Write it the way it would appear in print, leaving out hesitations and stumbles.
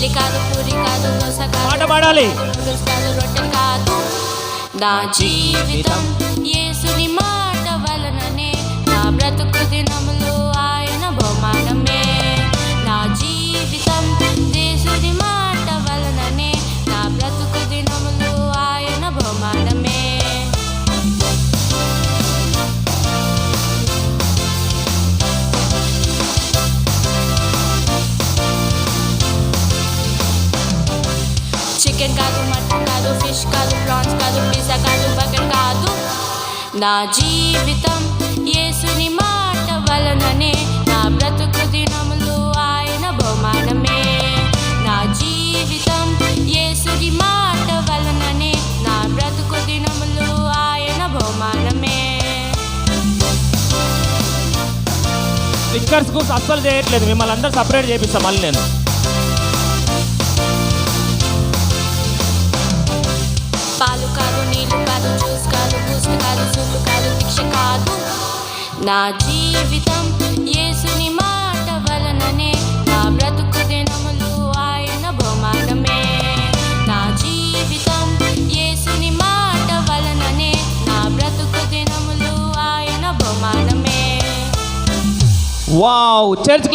ఇడ్లీ కాదు, పూరి కాదు, దోశ కాదు, పాట పాడాలి. నూడిల్స్ కాదు, రొట్టె కాదు. నా జీవితం యేసుని మాట వలననే, నా బ్రతుకు దినములు ఆయన బహుమానమే. నా జీవితం యేసుని మాట వలననే, నా బ్రతుకు దినములు ఆయన బహుమానమే. చికెన్ కాదు, మటన్ కాదు, ఫిష్ కాదు, ప్రాన్స్ కాదు, పిజ్జా కాదు, బర్గర్ కాదు. నా జీవితం యేసుని మాట వలననే, నా బ్రతుకు దినములు ఆయన బహుమానమే. నా జీవితం యేసుని మాట వలననే, నా బ్రతుకు దినములు ఆయన బహుమానమే. స్టిక్కర్స్ కు అస్సలు చేయట్లేదు, మిమ్మల్ని అందరూ సపరేట్ చేపిస్తాం మళ్ళీ నేను. పాలు కాదు, నీళ్ళు కాదు, జ్యూస్ కాదు, బూస్ట్ కాదు, సూపు కాదు, దీక్ష కాదు. నా జీవితం యేసుని మాట వలననే, నా బ్రతుకు దినములు ఆయన బహుమానమే. నా జీవితం యేసుని మాట వలననే, నా బ్రతుకు దినములు ఆయన బహుమానమే. Wow, church